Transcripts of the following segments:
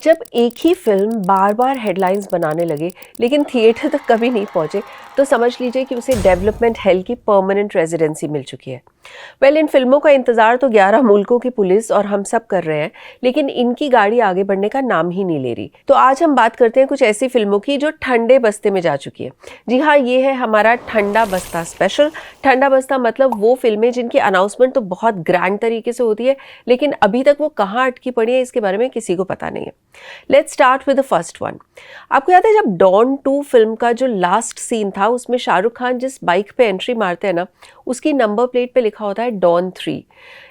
जब एक ही फिल्म बार बार हेडलाइंस बनाने लगे लेकिन थिएटर तक कभी नहीं पहुंचे तो समझ लीजिए कि उसे डेवलपमेंट हेल की परमानेंट रेजिडेंसी मिल चुकी है। इन फिल्मों का इंतजार तो 11 मुल्कों की पुलिस और हम सब कर रहे हैं, लेकिन इनकी गाड़ी आगे बढ़ने का नाम ही नहीं ले रही। तो आज हम बात करते हैं कुछ ऐसी फिल्मों की जो ठंडे बस्ते में जा चुकी है। जी हाँ, ये है हमारा ठंडा बस्ता स्पेशल। ठंडा बस्ता मतलब वो फिल्में जिनकी अनाउंसमेंट तो बहुत ग्रैंड तरीके से होती है, लेकिन अभी तक वो कहाँ अटकी पड़ी है इसके बारे में किसी को पता नहीं है। Let's start with the first one. आपको याद है जब डॉन 2 फिल्म का जो लास्ट सीन था उसमें शाहरुख खान जिस बाइक पे एंट्री मारते हैं ना, उसकी नंबर प्लेट पे लिखा होता है डॉन 3,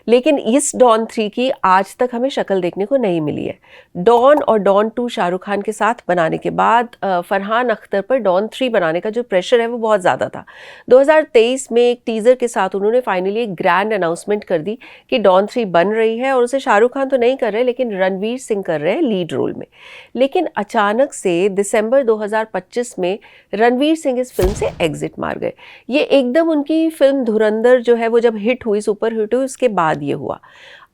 लेकिन इस डॉन 3 की आज तक हमें शक्ल देखने को नहीं मिली है। डॉन और डॉन 2 शाहरुख खान के साथ बनाने के बाद फरहान अख्तर पर डॉन 3 बनाने का जो प्रेशर है वो बहुत ज़्यादा था। 2023 में एक टीज़र के साथ उन्होंने फाइनली एक ग्रैंड अनाउंसमेंट कर दी कि डॉन 3 बन रही है और उसे शाहरुख खान तो नहीं कर रहे लेकिन रणवीर सिंह कर रहे हैं लीड रोल में। लेकिन अचानक से दिसंबर 2025 में रणवीर सिंह इस फिल्म से एग्जिट मार गए। ये एकदम उनकी फिल्म धुरंधर जो है वो जब हिट हुई, सुपर हिट हुई, उसके बाद ये हुआ।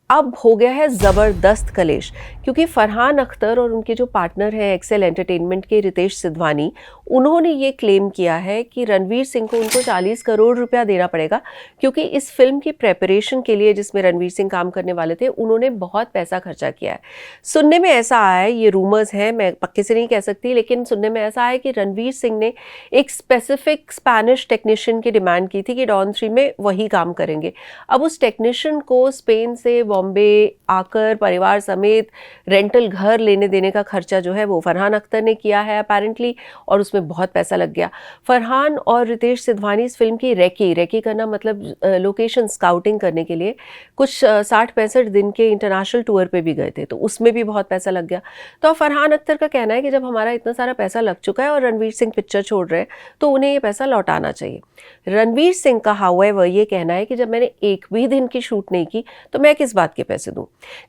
अब हो गया है ज़बरदस्त कलेश, क्योंकि फरहान अख्तर और उनके जो पार्टनर हैं एक्सेल एंटरटेनमेंट के रितेश सिधवानी, उन्होंने ये क्लेम किया है कि रणवीर सिंह को उनको 40 करोड़ रुपया देना पड़ेगा, क्योंकि इस फिल्म की प्रेपरेशन के लिए जिसमें रणवीर सिंह काम करने वाले थे उन्होंने बहुत पैसा खर्चा किया है। सुनने में ऐसा आया है, ये रूमर्स हैं, मैं पक्के से नहीं कह सकती, लेकिन सुनने में ऐसा आया कि रणवीर सिंह ने एक स्पेसिफिक स्पेनिश टेक्नीशियन की डिमांड की थी कि डॉन 3 में वही काम करेंगे। अब उस टेक्नीशियन को स्पेन से बॉम्बे आकर परिवार समेत रेंटल घर लेने देने का खर्चा जो है वो फरहान अख्तर ने किया है अपेरेंटली, और उसमें बहुत पैसा लग गया। फरहान और रितेश सिधवानी इस फिल्म की रेकी करना मतलब लोकेशन स्काउटिंग करने के लिए कुछ 60-65 दिन के इंटरनेशनल टूर पे भी गए थे, तो उसमें भी बहुत पैसा लग गया। तो फरहान अख्तर का कहना है कि जब हमारा इतना सारा पैसा लग चुका है और रणवीर सिंह पिक्चर छोड़ रहे हैं तो उन्हें ये पैसा लौटाना चाहिए। रणवीर सिंह का हाउएवर ये कहना है कि जब मैंने एक भी दिन की शूट नहीं की तो मैं किस बात के पैसे दूं।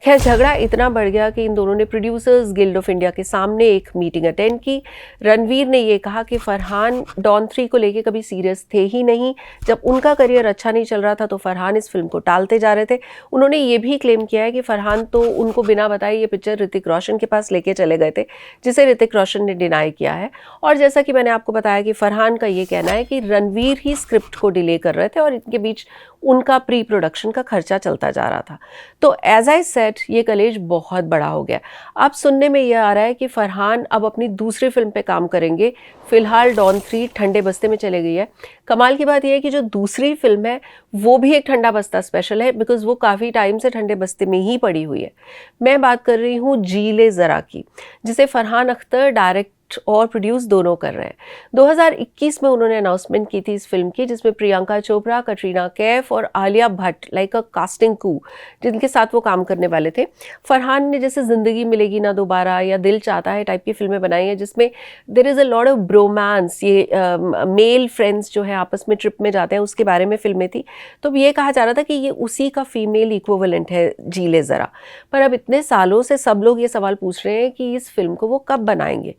खैर, झगड़ा इतना बढ़ गया कि इन दोनों ने प्रोड्यूसर्स गिल्ड ऑफ इंडिया के सामने एक मीटिंग अटेंड की। रणवीर ने ये कहा कि फरहान डॉन 3 को लेके कभी सीरियस थे ही नहीं। जब उनका करियर अच्छा नहीं चल रहा था तो फरहान इस फिल्म को टालते जा रहे थे। उन्होंने ये भी क्लेम किया है कि फरहान तो उनको बिना बताए ये पिक्चर ऋतिक रोशन के पास लेके चले गए थे, जिसे ऋतिक रोशन ने डिनाई किया है। और जैसा कि मैंने आपको बताया कि फरहान का ये कहना है कि रणवीर ही स्क्रिप्ट को डिले कर रहे थे और इनके बीच उनका प्री प्रोडक्शन का खर्चा चलता जा रहा था। तो एज आई सेड, ये कलेश बहुत बड़ा हो गया। अब सुनने में यह आ रहा है कि फरहान अब अपनी दूसरी फिल्म पे काम करेंगे। फिलहाल डॉन 3 ठंडे बस्ते में चले गई है। कमाल की बात यह है कि जो दूसरी फिल्म है वो भी एक ठंडा बस्ता स्पेशल है, बिकॉज वो काफ़ी टाइम से ठंडे बस्ते में ही पड़ी हुई है। मैं बात कर रही हूँ जी ले ज़रा की, जिसे फरहान अख्तर डायरेक्ट और प्रोड्यूस दोनों कर रहे हैं। 2021 में उन्होंने अनाउंसमेंट की थी इस फिल्म की, जिसमें प्रियंका चोपड़ा, कटरीना कैफ और Alia Bhatt like a casting coup जिनके साथ वो काम करने वाले थे। फरहान ने जैसे ज़िंदगी मिलेगी ना दोबारा या दिल चाहता है टाइप की फिल्में बनाई हैं, जिसमें there is a lot of bromance, ये मेल फ्रेंड्स जो है आपस में ट्रिप में जाते हैं उसके बारे में फिल्में थी। तो ये कहा जा रहा था कि ये उसी का फीमेल इक्विवेलेंट है जी ले ज़रा। पर अब इतने सालों से सब लोग ये सवाल पूछ रहे हैं कि इस फिल्म को वो कब बनाएंगे।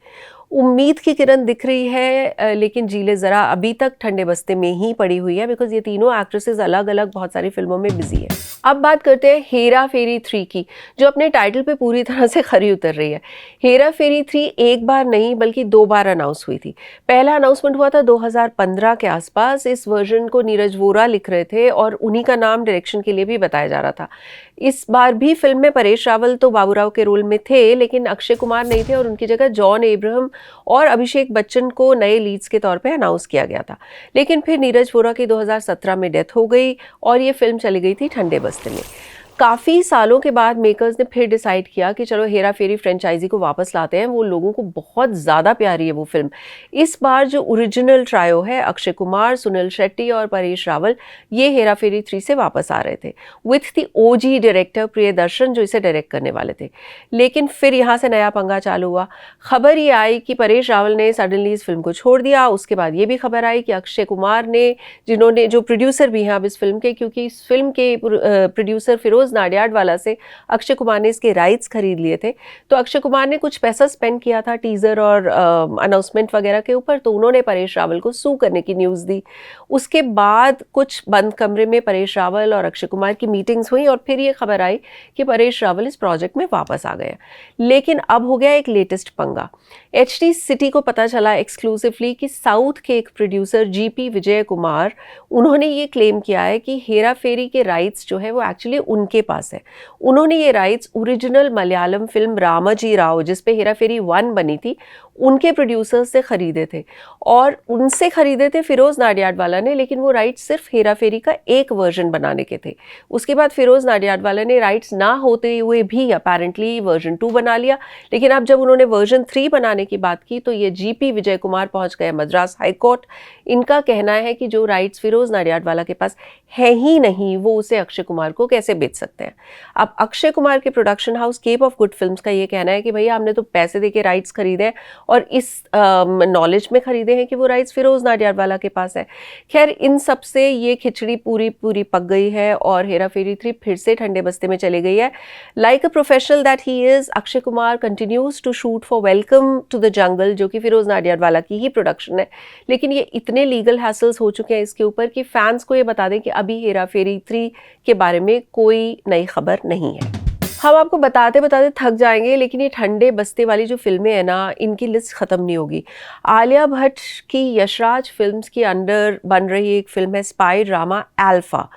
उम्मीद की किरण दिख रही है, लेकिन जी ले ज़रा अभी तक ठंडे बस्ते में ही पड़ी हुई है, बिकॉज ये तीनों एक्ट्रेसेस अलग अलग बहुत सारी फिल्मों में बिजी है। अब बात करते हैं हेरा फेरी 3 की, जो अपने टाइटल पे पूरी तरह से खरी उतर रही है। हेरा फेरी 3 एक बार नहीं बल्कि 2 बार अनाउंस हुई थी। पहला अनाउंसमेंट हुआ था 2015 के आसपास। इस वर्जन को नीरज वोरा लिख रहे थे और उन्हीं का नाम डायरेक्शन के लिए भी बताया जा रहा था। इस बार भी फिल्म में परेश रावल तो बाबूराव के रोल में थे, लेकिन अक्षय कुमार नहीं थे और उनकी जगह जॉन एब्राहम और अभिषेक बच्चन को नए लीड्स के तौर पे अनाउंस किया गया था। लेकिन फिर नीरज वोरा की 2017 में डेथ हो गई और ये फिल्म चली गई थी ठंडे बस्ते में। काफ़ी सालों के बाद मेकर्स ने फिर डिसाइड किया कि चलो हेरा फेरी फ्रेंचाइजी को वापस लाते हैं। वो लोगों को बहुत ज़्यादा प्यारी है वो फिल्म। इस बार जो ओरिजिनल ट्रायो है, अक्षय कुमार, सुनील शेट्टी और परेश रावल, ये हेरा फेरी 3 से वापस आ रहे थे with the OG director Priyadarshan, जो इसे डायरेक्ट करने वाले थे। लेकिन फिर यहाँ से नया पंगा चालू हुआ। खबर ये आई कि परेश रावल ने सडनली इस फिल्म को छोड़ दिया। उसके बाद ये भी खबर आई कि अक्षय कुमार ने, जो प्रोड्यूसर भी हैं अब इस फिल्म के, क्योंकि इस फिल्म के प्रोड्यूसर फिरोज फिरोज नाडियाडवाला से अक्षय कुमार ने इसके राइट्स खरीद लिए थे। तो अक्षय कुमार ने कुछ पैसा स्पेंड किया था टीजर और अनाउंसमेंट वगैरह के ऊपर, तो उन्होंने परेश रावल को सू करने की न्यूज़ दी। उसके बाद कुछ बंद कमरे में परेश रावल और अक्षय कुमार की मीटिंग्स हुई और फिर ये खबर आई कि परेश रावल इस प्रोजेक्ट में वापस आ गए। लेकिन अब हो गया एक लेटेस्ट पंगा। एचडी सिटी को पता चला एक्सक्लूसिवली कि साउथ के एक प्रोड्यूसर जीपी विजय कुमार, उन्होंने ये क्लेम किया है कि हेरा फेरी के राइट्स जो है वो एक्चुअली उनके पास है। उन्होंने ये rights original Malayalam film Ramaji Rao, जिस पे हेरा फेरी 1 बनी थी, उनके प्रोड्यूसर्स से खरीदे थे और उनसे खरीदे थे फिरोज नाडियाडवाला ने, लेकिन वो राइट्स सिर्फ हेरा फेरी का एक वर्जन बनाने के थे। उसके बाद फिरोज नाडियाडवाला ने राइट्स ना होते हुए भी अपेरेंटली वर्जन 2 बना लिया, लेकिन अब जब उन्होंने वर्जन 3 बनाने की बात की तो ये जीपी विजय कुमार पहुंच गए मद्रास हाई कोर्ट। इनका कहना है कि जो राइट्स फिरोज नाडियाडवाला के पास है ही नहीं, वो उसे अक्षय कुमार को कैसे बेच सकते हैं। अब अक्षय कुमार के production house Cape of Good Films का ये कहना है कि भैया हमने तो पैसे दे के राइट्स खरीदे और इस नॉलेज में खरीदे हैं कि वो राइट्स फिरोज नाडियाडवाला के पास है। खैर, इन सब से ये खिचड़ी पूरी पूरी पक गई है और हेरा फेरी 3 फिर से ठंडे बस्ते में चली गई है। Like a professional that he is, Akshay Kumar continues to shoot for Welcome to the Jungle, जो कि फिरोज नाडियाडवाला की ही प्रोडक्शन है। लेकिन ये इतने लीगल हैसल्स हो चुके हैं इसके ऊपर कि फैंस को ये बता दें कि अभी हेरा फेरी 3 के बारे में कोई नई खबर नहीं है। हम आपको बताते बताते थक जाएंगे, लेकिन ये ठंडे बस्ते वाली जो फिल्में हैं ना, इनकी लिस्ट ख़त्म नहीं होगी। आलिया भट्ट की यशराज फिल्म्स की अंडर बन रही एक फिल्म है स्पाई ड्रामा अल्फा।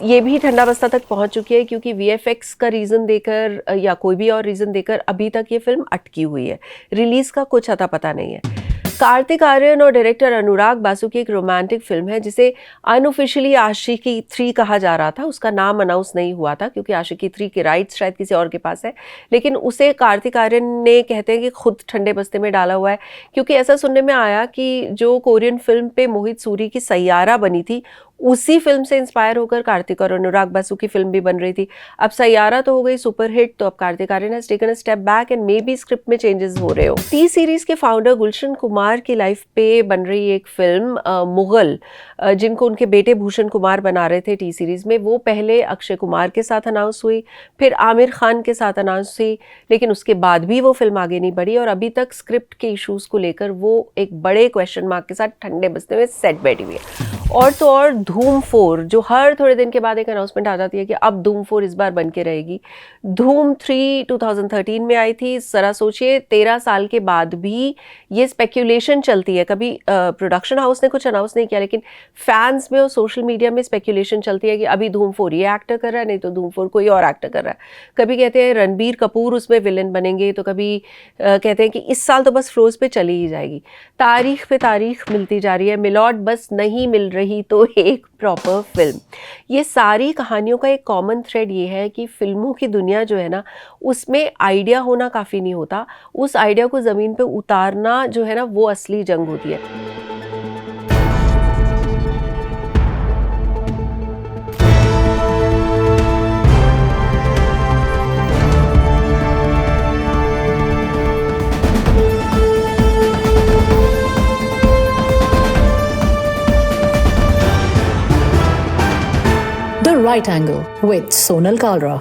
ये भी ठंडा बस्ता तक पहुंच चुकी है क्योंकि वीएफएक्स का रीज़न देकर या कोई भी और रीज़न देकर अभी तक ये फिल्म अटकी हुई है। रिलीज़ का कुछ अता पता नहीं है। कार्तिक आर्यन और डायरेक्टर अनुराग बासु की एक रोमांटिक फिल्म है जिसे अनऑफिशियली आशिकी 3 कहा जा रहा था। उसका नाम अनाउंस नहीं हुआ था क्योंकि आशिकी 3 के राइट्स शायद किसी और के पास है, लेकिन उसे कार्तिक आर्यन ने कहते हैं कि खुद ठंडे बस्ते में डाला हुआ है, क्योंकि ऐसा सुनने में आया कि जो कोरियन फिल्म पे मोहित सूरी की सैयारा बनी थी, उसी फिल्म से इंस्पायर होकर कार्तिक और अनुराग बासु की फिल्म भी बन रही थी। अब सैयारा तो हो गई सुपरहिट, तो अब Kartik Aaryan has taken a step back and may be script में चेंजेस हो रहे हो। टी सीरीज के फाउंडर गुलशन कुमार की लाइफ पे बन रही एक फिल्म मुगल, जिनको उनके बेटे भूषण कुमार बना रहे थे टी सीरीज में, वो पहले अक्षय कुमार के साथ अनाउंस हुई, फिर आमिर खान के साथ अनाउंस हुई, लेकिन उसके बाद भी वो फिल्म आगे नहीं बढ़ी और अभी तक स्क्रिप्ट के इशूज़ को लेकर वो एक बड़े क्वेश्चन मार्क के साथ ठंडे बस्ते में सेट बैठी हुई है। और तो और धूम 4, जो हर थोड़े दिन के बाद एक अनाउंसमेंट आ जाती है कि अब धूम 4 इस बार बन के रहेगी। धूम 3 2013 में आई थी। ज़रा सोचिए, 13 साल के बाद भी ये स्पेक्यूलेशन चलती है। कभी प्रोडक्शन हाउस ने कुछ अनाउंस नहीं किया, लेकिन फैंस में और सोशल मीडिया में स्पेक्यूलेशन चलती है कि अभी धूम 4 ये एक्टर कर रहा है, नहीं तो धूम 4 कोई और एक्टर कर रहा है। कभी कहते हैं रणबीर कपूर उसमें विलन बनेंगे, तो कभी कहते हैं कि इस साल तो बस फ्लोज पे चली ही जाएगी। तारीख पे तारीख मिलती जा रही है। मिलॉट बस नहीं मिल रही तो एक प्रॉपर फिल्म। ये सारी कहानियों का एक कॉमन थ्रेड ये है कि फिल्मों की दुनिया जो है ना, उसमें आइडिया होना काफ़ी नहीं होता, उस आइडिया को ज़मीन पे उतारना जो है ना, वो असली जंग होती है। The Right Angle with Sonal Kalra.